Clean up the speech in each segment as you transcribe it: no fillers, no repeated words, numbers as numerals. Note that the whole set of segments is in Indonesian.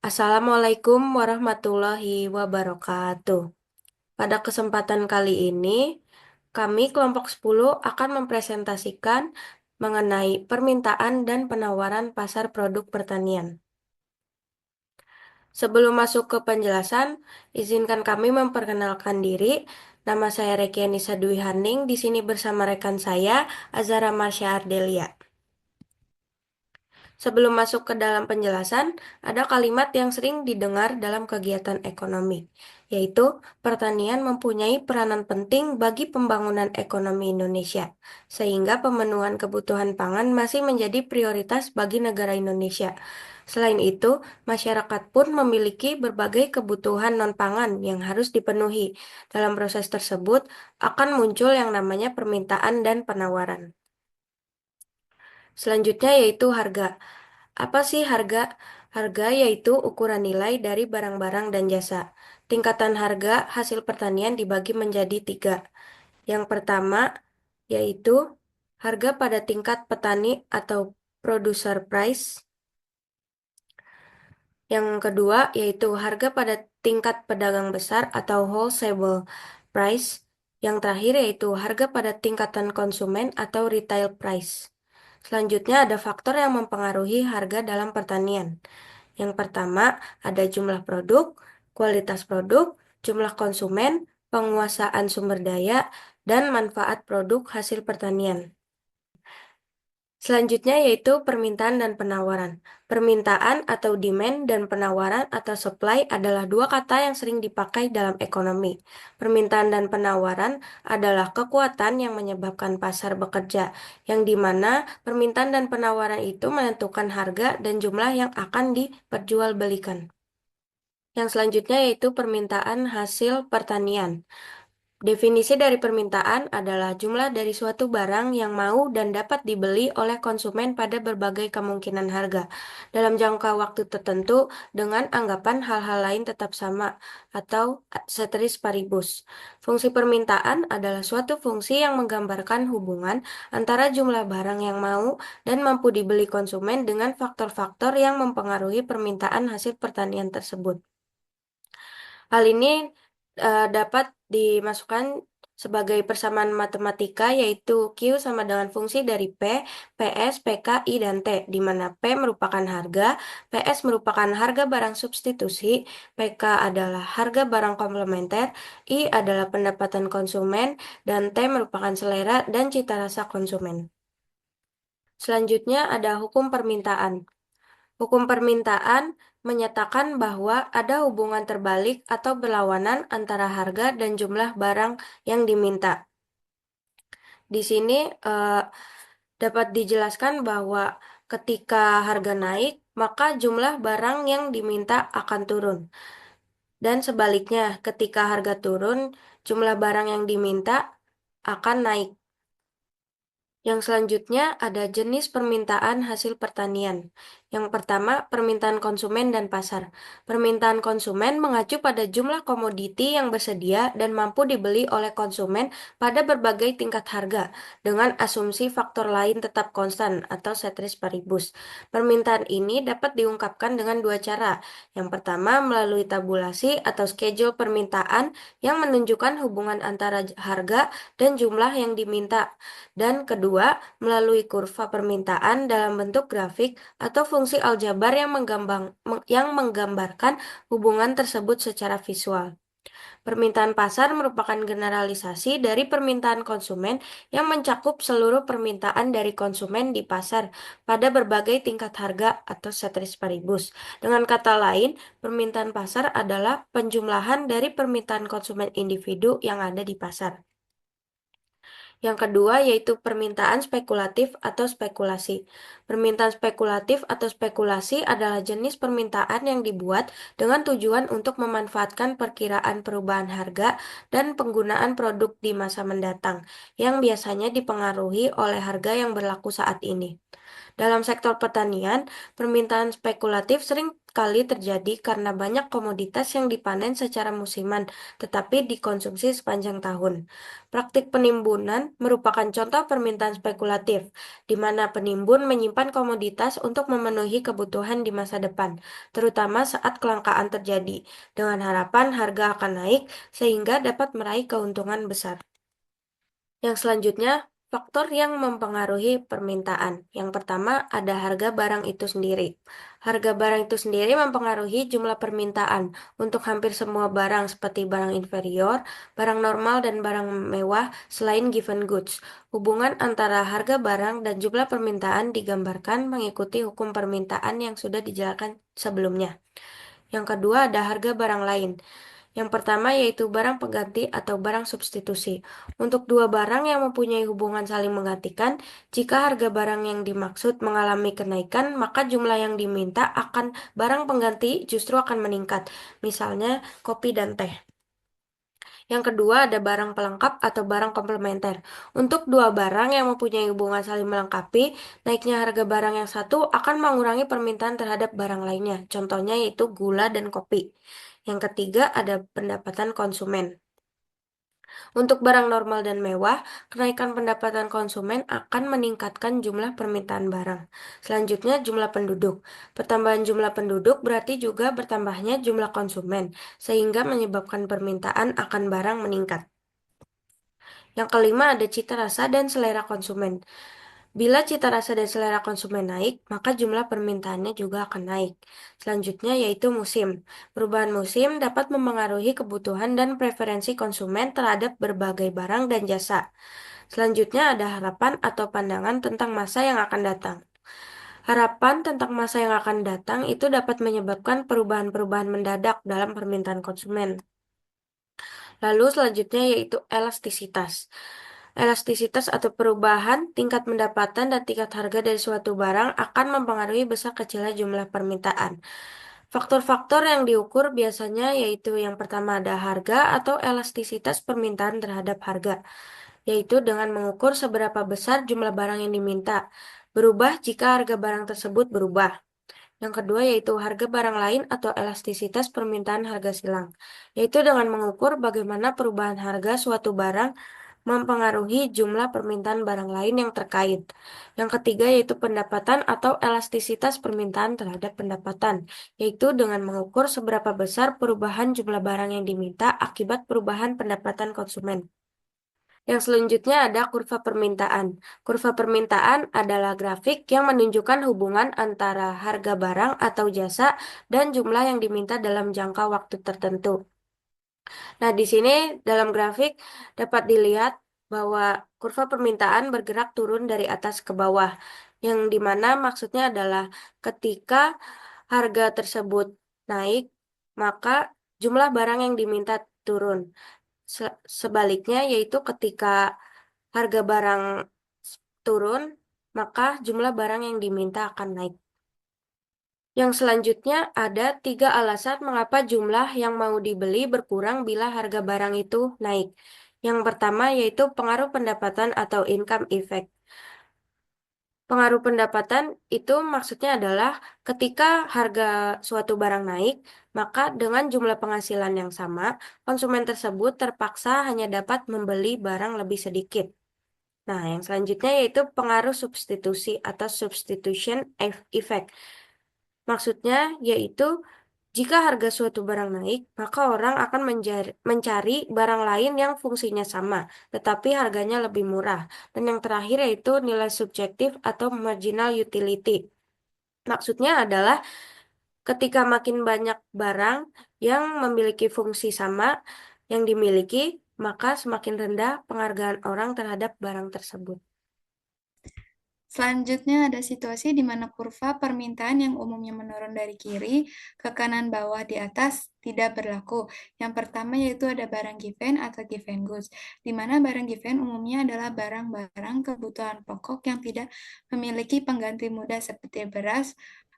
Assalamualaikum warahmatullahi wabarakatuh. Pada kesempatan kali ini, kami kelompok 10 akan mempresentasikan mengenai permintaan dan penawaran pasar produk pertanian. Sebelum masuk ke penjelasan, izinkan kami memperkenalkan diri. Nama saya Rekianisa Dwi Haning, di sini bersama rekan saya, Azara Marsha Ardelia. Sebelum masuk ke dalam penjelasan, ada kalimat yang sering didengar dalam kegiatan ekonomi, yaitu pertanian mempunyai peranan penting bagi pembangunan ekonomi Indonesia, sehingga pemenuhan kebutuhan pangan masih menjadi prioritas bagi negara Indonesia. Selain itu, masyarakat pun memiliki berbagai kebutuhan non-pangan yang harus dipenuhi. Dalam proses tersebut, akan muncul yang namanya permintaan dan penawaran. Selanjutnya yaitu harga. Apa sih harga? Harga yaitu ukuran nilai dari barang-barang dan jasa. Tingkatan harga hasil pertanian dibagi menjadi tiga. Yang pertama yaitu harga pada tingkat petani atau producer price. Yang kedua yaitu harga pada tingkat pedagang besar atau wholesale price. Yang terakhir yaitu harga pada tingkatan konsumen atau retail price. Selanjutnya ada faktor yang mempengaruhi harga dalam pertanian. Yang pertama, ada jumlah produk, kualitas produk, jumlah konsumen, penguasaan sumber daya, dan manfaat produk hasil pertanian. Selanjutnya yaitu permintaan dan penawaran. Permintaan atau demand dan penawaran atau supply adalah dua kata yang sering dipakai dalam ekonomi. Permintaan dan penawaran adalah kekuatan yang menyebabkan pasar bekerja, yang dimana permintaan dan penawaran itu menentukan harga dan jumlah yang akan diperjualbelikan. Yang selanjutnya yaitu permintaan hasil pertanian. Definisi dari permintaan adalah jumlah dari suatu barang yang mau dan dapat dibeli oleh konsumen pada berbagai kemungkinan harga dalam jangka waktu tertentu dengan anggapan hal-hal lain tetap sama atau ceteris paribus. Fungsi permintaan adalah suatu fungsi yang menggambarkan hubungan antara jumlah barang yang mau dan mampu dibeli konsumen dengan faktor-faktor yang mempengaruhi permintaan hasil pertanian tersebut. Hal ini dapat dimasukkan sebagai persamaan matematika yaitu Q sama dengan fungsi dari P, PS, PK, I, dan T, di mana P merupakan harga, PS merupakan harga barang substitusi, PK adalah harga barang komplementer, I adalah pendapatan konsumen, dan T merupakan selera dan cita rasa konsumen. Selanjutnya ada hukum permintaan. Hukum permintaan menyatakan bahwa ada hubungan terbalik atau berlawanan antara harga dan jumlah barang yang diminta. Di sini dapat dijelaskan bahwa ketika harga naik, maka jumlah barang yang diminta akan turun. Dan sebaliknya, ketika harga turun, jumlah barang yang diminta akan naik. Yang selanjutnya ada jenis permintaan hasil pertanian. Yang pertama, permintaan konsumen dan pasar. Permintaan konsumen mengacu pada jumlah komoditi yang bersedia dan mampu dibeli oleh konsumen pada berbagai tingkat harga, dengan asumsi faktor lain tetap konstan atau ceteris paribus. Permintaan ini dapat diungkapkan dengan dua cara. Yang pertama, melalui tabulasi atau schedule permintaan yang menunjukkan hubungan antara harga dan jumlah yang diminta. Dan kedua, melalui kurva permintaan dalam bentuk grafik atau fungsi aljabar yang menggambarkan hubungan tersebut secara visual. Permintaan pasar merupakan generalisasi dari permintaan konsumen yang mencakup seluruh permintaan dari konsumen di pasar pada berbagai tingkat harga atau ceteris paribus. Dengan kata lain, permintaan pasar adalah penjumlahan dari permintaan konsumen individu yang ada di pasar. Yang kedua yaitu permintaan spekulatif atau spekulasi. Permintaan spekulatif atau spekulasi adalah jenis permintaan yang dibuat dengan tujuan untuk memanfaatkan perkiraan perubahan harga dan penggunaan produk di masa mendatang, yang biasanya dipengaruhi oleh harga yang berlaku saat ini. Dalam sektor pertanian, permintaan spekulatif sering sekali terjadi karena banyak komoditas yang dipanen secara musiman, tetapi dikonsumsi sepanjang tahun. Praktik penimbunan merupakan contoh permintaan spekulatif, di mana penimbun menyimpan komoditas untuk memenuhi kebutuhan di masa depan, terutama saat kelangkaan terjadi, dengan harapan harga akan naik sehingga dapat meraih keuntungan besar. Yang selanjutnya, faktor yang mempengaruhi permintaan. Yang pertama, ada harga barang itu sendiri. Harga barang itu sendiri mempengaruhi jumlah permintaan untuk hampir semua barang seperti barang inferior, barang normal, dan barang mewah selain given goods. Hubungan antara harga barang dan jumlah permintaan digambarkan mengikuti hukum permintaan yang sudah dijelaskan sebelumnya. Yang kedua, ada harga barang lain. Yang pertama yaitu barang pengganti atau barang substitusi. Untuk dua barang yang mempunyai hubungan saling menggantikan, jika harga barang yang dimaksud mengalami kenaikan, maka jumlah yang diminta akan barang pengganti justru akan meningkat. Misalnya kopi dan teh. Yang kedua ada barang pelengkap atau barang komplementer. Untuk dua barang yang mempunyai hubungan saling melengkapi, naiknya harga barang yang satu akan mengurangi permintaan terhadap barang lainnya. Contohnya yaitu gula dan kopi. Yang ketiga ada pendapatan konsumen. Untuk barang normal dan mewah, kenaikan pendapatan konsumen akan meningkatkan jumlah permintaan barang. Selanjutnya, jumlah penduduk. Pertambahan jumlah penduduk berarti juga bertambahnya jumlah konsumen, sehingga menyebabkan permintaan akan barang meningkat. Yang kelima ada cita rasa dan selera konsumen. Bila cita rasa dan selera konsumen naik, maka jumlah permintaannya juga akan naik. Selanjutnya yaitu musim. Perubahan musim dapat memengaruhi kebutuhan dan preferensi konsumen terhadap berbagai barang dan jasa. Selanjutnya ada harapan atau pandangan tentang masa yang akan datang. Harapan tentang masa yang akan datang itu dapat menyebabkan perubahan-perubahan mendadak dalam permintaan konsumen. Lalu selanjutnya yaitu elastisitas. Elastisitas atau perubahan tingkat pendapatan dan tingkat harga dari suatu barang akan mempengaruhi besar kecilnya jumlah permintaan. Faktor-faktor yang diukur biasanya yaitu yang pertama ada harga atau elastisitas permintaan terhadap harga, yaitu dengan mengukur seberapa besar jumlah barang yang diminta, berubah jika harga barang tersebut berubah. Yang kedua yaitu harga barang lain atau elastisitas permintaan harga silang, yaitu dengan mengukur bagaimana perubahan harga suatu barang mempengaruhi jumlah permintaan barang lain yang terkait. Yang ketiga yaitu pendapatan atau elastisitas permintaan terhadap pendapatan, yaitu dengan mengukur seberapa besar perubahan jumlah barang yang diminta akibat perubahan pendapatan konsumen. Yang selanjutnya ada kurva permintaan. Kurva permintaan adalah grafik yang menunjukkan hubungan antara harga barang atau jasa dan jumlah yang diminta dalam jangka waktu tertentu. Nah, di sini dalam grafik dapat dilihat bahwa kurva permintaan bergerak turun dari atas ke bawah, yang dimana maksudnya adalah ketika harga tersebut naik, maka jumlah barang yang diminta turun. Sebaliknya, yaitu ketika harga barang turun, maka jumlah barang yang diminta akan naik. Yang selanjutnya ada 3 alasan mengapa jumlah yang mau dibeli berkurang bila harga barang itu naik. Yang pertama yaitu pengaruh pendapatan atau income effect. Pengaruh pendapatan itu maksudnya adalah ketika harga suatu barang naik, maka dengan jumlah penghasilan yang sama, konsumen tersebut terpaksa hanya dapat membeli barang lebih sedikit. Nah, yang selanjutnya yaitu pengaruh substitusi atau substitution effect. Maksudnya yaitu jika harga suatu barang naik, maka orang akan mencari barang lain yang fungsinya sama, tetapi harganya lebih murah. Dan yang terakhir yaitu nilai subjektif atau marginal utility. Maksudnya adalah ketika makin banyak barang yang memiliki fungsi sama yang dimiliki, maka semakin rendah penghargaan orang terhadap barang tersebut. Selanjutnya ada situasi di mana kurva permintaan yang umumnya menurun dari kiri ke kanan bawah di atas tidak berlaku. Yang pertama yaitu ada barang given atau given goods, di mana barang given umumnya adalah barang-barang kebutuhan pokok yang tidak memiliki pengganti mudah seperti beras,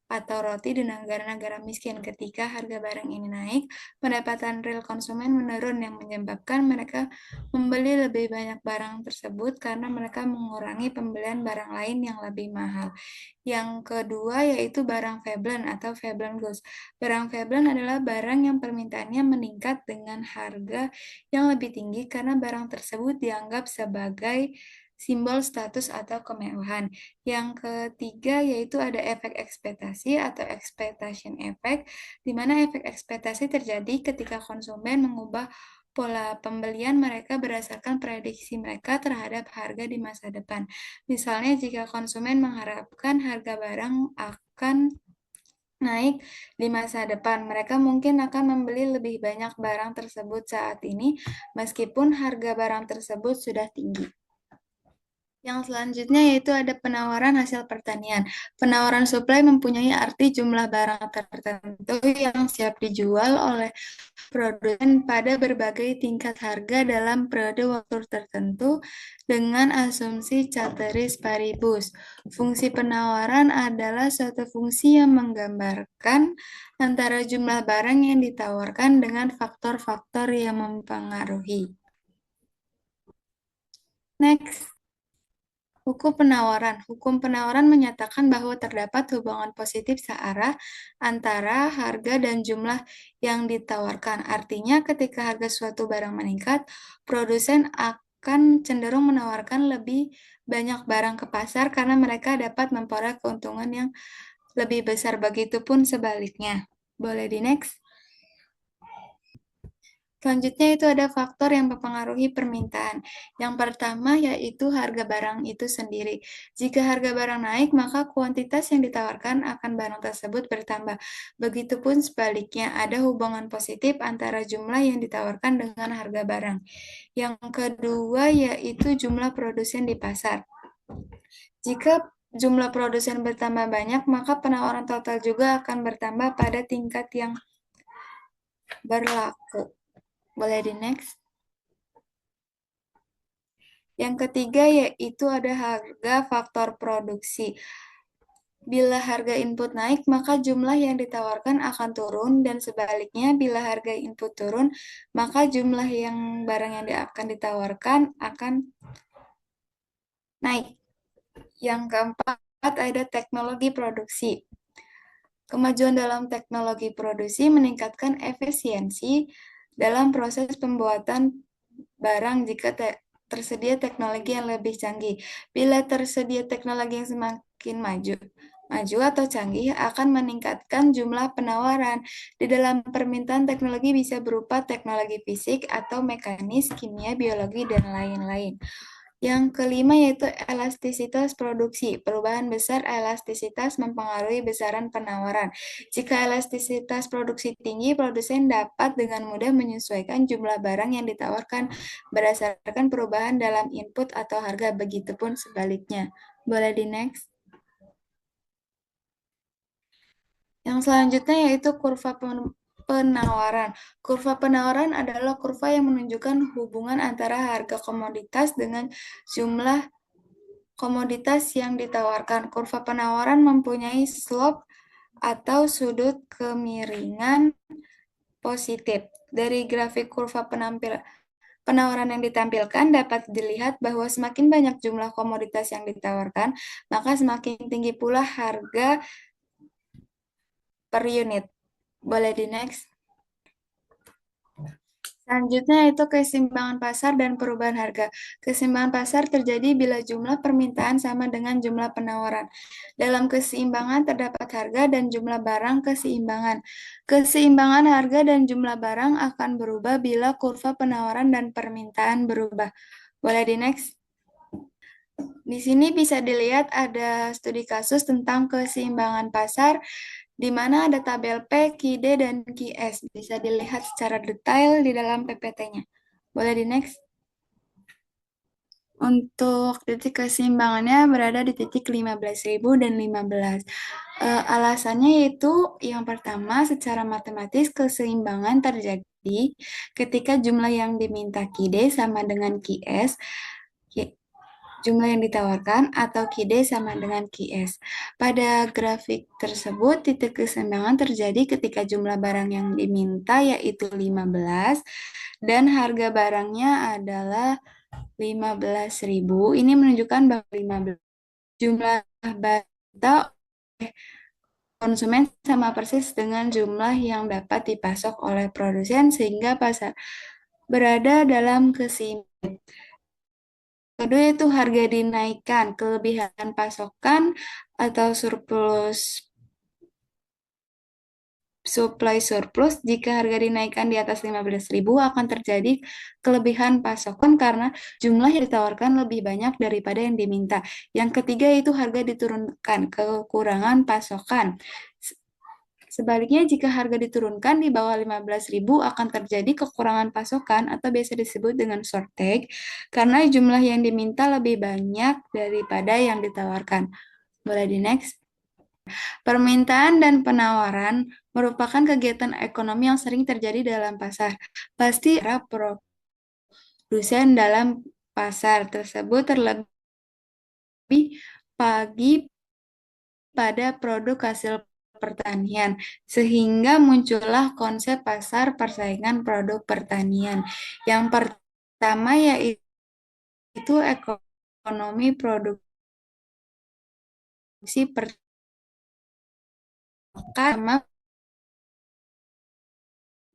atau roti di negara-negara miskin. Ketika harga barang ini naik, pendapatan real konsumen menurun yang menyebabkan mereka membeli lebih banyak barang tersebut karena mereka mengurangi pembelian barang lain yang lebih mahal. Yang kedua yaitu barang Veblen atau Veblen goods. Barang Veblen adalah barang yang permintaannya meningkat dengan harga yang lebih tinggi karena barang tersebut dianggap sebagai simbol status atau kemewahan. Yang ketiga yaitu ada efek ekspektasi atau expectation effect, di mana efek ekspektasi terjadi ketika konsumen mengubah pola pembelian mereka berdasarkan prediksi mereka terhadap harga di masa depan. Misalnya, jika konsumen mengharapkan harga barang akan naik di masa depan, mereka mungkin akan membeli lebih banyak barang tersebut saat ini, meskipun harga barang tersebut sudah tinggi. Yang selanjutnya yaitu ada penawaran hasil pertanian. Penawaran suplai mempunyai arti jumlah barang tertentu yang siap dijual oleh produsen pada berbagai tingkat harga dalam periode waktu tertentu dengan asumsi ceteris paribus. Fungsi penawaran adalah suatu fungsi yang menggambarkan antara jumlah barang yang ditawarkan dengan faktor-faktor yang mempengaruhi. Next. Hukum penawaran. Hukum penawaran menyatakan bahwa terdapat hubungan positif searah antara harga dan jumlah yang ditawarkan. Artinya, ketika harga suatu barang meningkat, produsen akan cenderung menawarkan lebih banyak barang ke pasar karena mereka dapat memperoleh keuntungan yang lebih besar. Begitupun sebaliknya. Boleh di next? Selanjutnya itu ada faktor yang mempengaruhi permintaan. Yang pertama yaitu harga barang itu sendiri. Jika harga barang naik, maka kuantitas yang ditawarkan akan barang tersebut bertambah. Begitupun sebaliknya, ada hubungan positif antara jumlah yang ditawarkan dengan harga barang. Yang kedua yaitu jumlah produsen di pasar. Jika jumlah produsen bertambah banyak, maka penawaran total juga akan bertambah pada tingkat yang berlaku. Boleh di next? Yang ketiga yaitu ada harga faktor produksi. Bila harga input naik, maka jumlah yang ditawarkan akan turun dan sebaliknya bila harga input turun, maka jumlah yang barang yang akan ditawarkan akan naik. Yang keempat ada teknologi produksi. Kemajuan dalam teknologi produksi meningkatkan efisiensi dalam proses pembuatan barang jika tersedia teknologi yang lebih canggih. Bila tersedia teknologi yang semakin maju atau canggih akan meningkatkan jumlah penawaran. Di dalam permintaan teknologi bisa berupa teknologi fisik atau mekanis, kimia, biologi, dan lain-lain. Yang kelima yaitu elastisitas produksi. Perubahan besar elastisitas mempengaruhi besaran penawaran. Jika elastisitas produksi tinggi, produsen dapat dengan mudah menyesuaikan jumlah barang yang ditawarkan berdasarkan perubahan dalam input atau harga. Begitupun sebaliknya. Boleh di next? Yang selanjutnya yaitu kurva penawaran. Kurva penawaran adalah kurva yang menunjukkan hubungan antara harga komoditas dengan jumlah komoditas yang ditawarkan. Kurva penawaran mempunyai slope atau sudut kemiringan positif. Dari grafik kurva penawaran yang ditampilkan dapat dilihat bahwa semakin banyak jumlah komoditas yang ditawarkan, maka semakin tinggi pula harga per unit. Boleh di next? Selanjutnya itu keseimbangan pasar dan perubahan harga. Keseimbangan pasar terjadi bila jumlah permintaan sama dengan jumlah penawaran. Dalam keseimbangan terdapat harga dan jumlah barang keseimbangan. Keseimbangan harga dan jumlah barang akan berubah bila kurva penawaran dan permintaan berubah. Boleh di next? Di sini bisa dilihat ada studi kasus tentang keseimbangan pasar di mana ada tabel P, QD, dan QS. Bisa dilihat secara detail di dalam PPT-nya. Boleh di next? Untuk titik keseimbangannya berada di titik 15.000 dan 15. Alasannya yaitu yang pertama, secara matematis keseimbangan terjadi ketika jumlah yang diminta QD sama dengan QS, jumlah yang ditawarkan atau QD sama dengan QS. Pada grafik tersebut, titik keseimbangan terjadi ketika jumlah barang yang diminta yaitu 15 dan harga barangnya adalah 15.000. Ini menunjukkan bahwa 15 jumlah barang oleh konsumen sama persis dengan jumlah yang dapat dipasok oleh produsen sehingga pasar berada dalam keseimbangan. Kedua itu harga dinaikkan, kelebihan pasokan atau surplus supply surplus. Jika harga dinaikkan di atas 15.000 akan terjadi kelebihan pasokan karena jumlah yang ditawarkan lebih banyak daripada yang diminta. Yang ketiga itu harga diturunkan, kekurangan pasokan. Sebaliknya, jika harga diturunkan di bawah 15.000 akan terjadi kekurangan pasokan atau biasa disebut dengan shortage karena jumlah yang diminta lebih banyak daripada yang ditawarkan. Boleh di next. Permintaan dan penawaran merupakan kegiatan ekonomi yang sering terjadi dalam pasar. Pasti para produsen dalam pasar tersebut terlebih pagi pada produk hasil pertanian, sehingga muncullah konsep pasar persaingan produk pertanian. Yang pertama yaitu ekonomi produksi pertama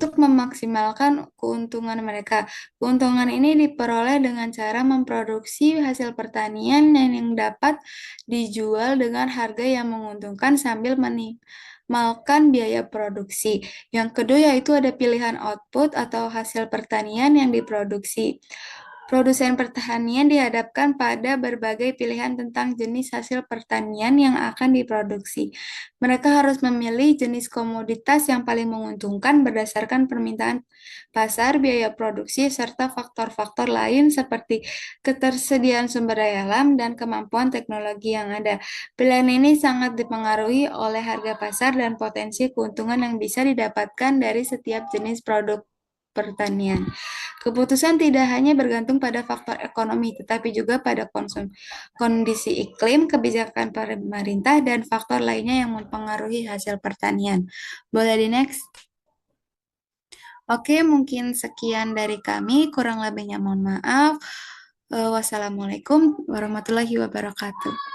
untuk memaksimalkan keuntungan mereka. Keuntungan ini diperoleh dengan cara memproduksi hasil pertanian yang dapat dijual dengan harga yang menguntungkan sambil minimalkan biaya produksi. Yang kedua yaitu ada pilihan output atau hasil pertanian yang diproduksi. Produsen pertanian dihadapkan pada berbagai pilihan tentang jenis hasil pertanian yang akan diproduksi. Mereka harus memilih jenis komoditas yang paling menguntungkan berdasarkan permintaan pasar, biaya produksi, serta faktor-faktor lain seperti ketersediaan sumber daya alam dan kemampuan teknologi yang ada. Pilihan ini sangat dipengaruhi oleh harga pasar dan potensi keuntungan yang bisa didapatkan dari setiap jenis produk pertanian. Keputusan tidak hanya bergantung pada faktor ekonomi, tetapi juga pada kondisi iklim, kebijakan pemerintah, dan faktor lainnya yang mempengaruhi hasil pertanian. Boleh di next? Oke, mungkin sekian dari kami. Kurang lebihnya mohon maaf. Wassalamualaikum warahmatullahi wabarakatuh.